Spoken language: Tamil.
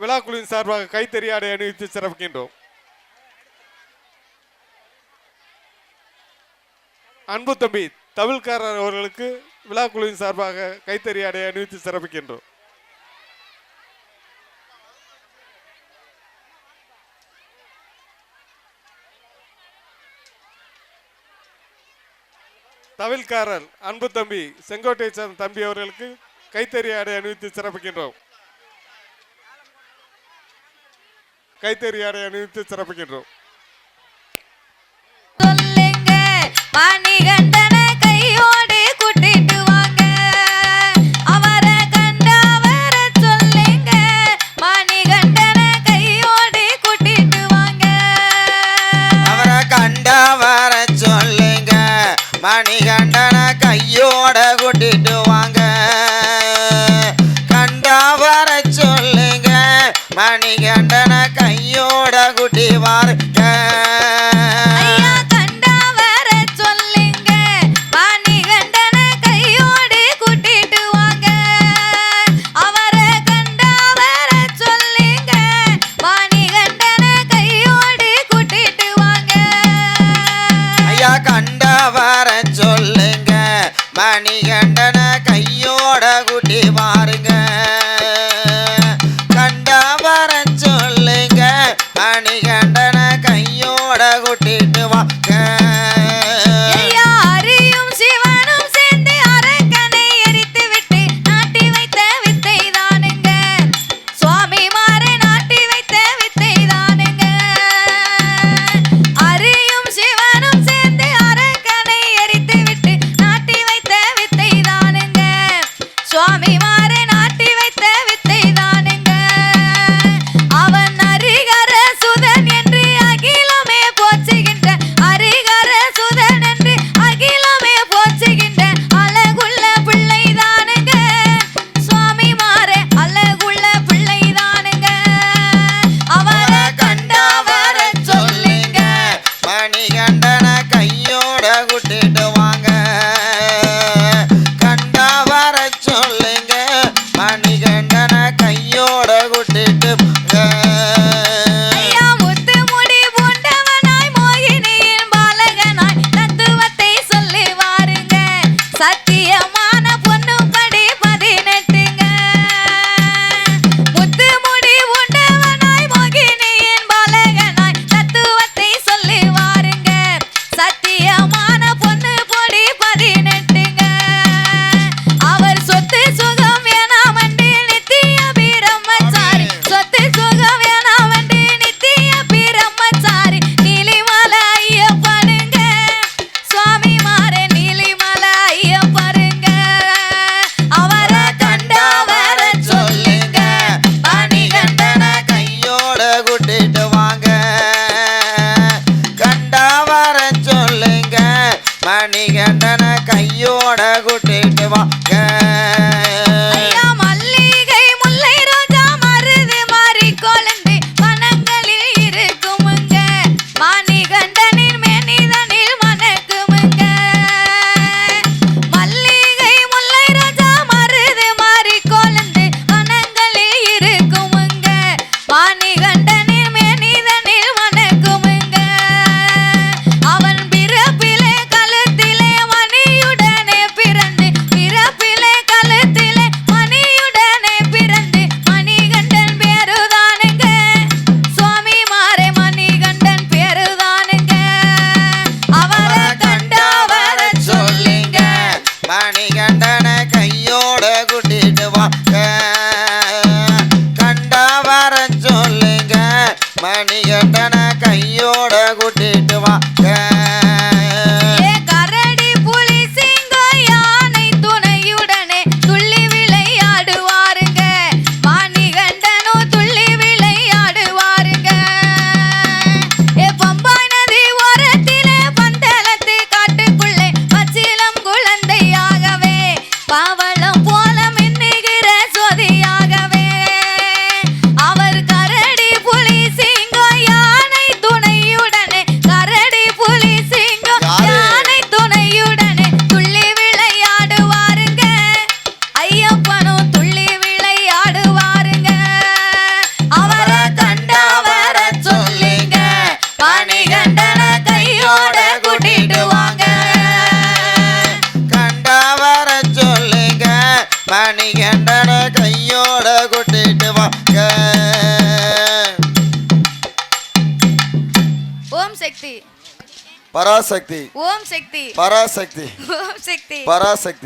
விழாக்குழுவின் சார்பாக கைத்தறி ஆடை அணிவித்து சிறப்பிக்கின்றோம். அன்பு தம்பி தவிழ்காரர் அவர்களுக்கு விழாக்குழுவின் சார்பாக கைத்தறி ஆடை அணிவித்து சிறப்பிக்கின்றோம். தவிழ்காரர் அன்பு தம்பி செங்கோட்டை சார்ந்த தம்பி அவர்களுக்கு கைத்தறி ஆடை அணிவித்து சிறப்பிக்கின்றோம். கைத்தறி ஆடை அணிவித்து சிறப்பிக்கின்றோம். கையோடு கூட்டிட்டு வாங்க அவரை கண்டா வர சொல்லுங்க. மணிகண்டன கையோடு கூட்டிட்டு வாங்க அவரை கண்டா வர சொல்லுங்க. மணிகண்டன கையோட கூட்டிட்டு வாங்க. கண்டா வர சொல்லுங்க. மணிகண்டன கையோட கூட்டி வாருங்க. மணிகண்டன கையோட கூட்டி வாருங்க. கண்டா வர சொல்லுங்க. மணிகண்டன கையோட கூட்டிட்டு வாங்க. அரியும் சிவனும் சேர்ந்து அரக்கனை எரித்து விட்டு நாட்டி வைத்த வித்தை தானுங்க. சுவாமி மாறு நாட்டி வைத்த வித்தை தானுங்க. அரியும் சிவனும் சேர்ந்து அரக்கனை எரித்து விட்டு நாட்டி வைத்த வித்தை தானுங்க. சுவாமி மாறு நாட்டி வைத்த வித்தை தானுங்க. அவன் அரிகர சுதன் என்று அகிலமே போற்றுகின்ற அரிகர சுதன் என்று அகிலமே போற்றுகின்ற அழகுள்ள பிள்ளை தானுங்க. சுவாமி மாறு அழகுள்ள பிள்ளை தானுங்க. அவரை கண்டா வர சொல்லுங்க. மணிகண்டன கையோட கூட்டிட்டு வாங்க. கண்டா வர சொல்லுங்க. மணிகண்டன கையோட கூட்டிட்டு முத்து முடி பூண்டவனாய் மோகினியின் பாலகனாய் தத்துவத்தை சொல்லி வாருங்க. சத்தியமான பொண்ணும்படி 18ங்க. முத்து முடி பூண்டவனாய் மோகினியின் பாலகனாய் தத்துவத்தை சொல்லி வாருங்க. சத்தியமான பொண்ணு பொடி 18ங்க. அவர் சொத்து சுகம் வேணாமண்டு நித்திய பிரம்மச்சாரி. சொத்து சுகம் வேணாமண்டு நித்திய பிரம்மச்சாரி. நீலிமலை ஐயப்பனுங்க. சுவாமி மாறு நீலிமலை ஐயப்பனுங்க. அவரை கண்டா வர சொல்லுங்க. மணிகண்டன கையோட கூட்டிட்டு வாங்க. கண்டா வர சொல்லுங்க. மணிகண்டன கையோட கூட்டிட்டு வாங்க. மல்லிகை முல்லை ரோஜா மருது மாறி கொழுந்து வனங்களில் இருக்குமுங்க. மணிகண்டனின் மேனிதனில் மணக்குமுங்க. மல்லிகை முல்லை ரோஜா மருது மாறி கொழுந்து வனங்களில் இருக்குமுங்க. மணிகண்டனின் மேனிதனில் மணக்குமுங்க. அவன் பிறப்பிலே கழுத்திலே மணியுடனே பிறந்து பிறப்பு சக்தி பராசக்தி ஓம் சக்தி பராசக்தி ஓம் சக்தி பராசக்தி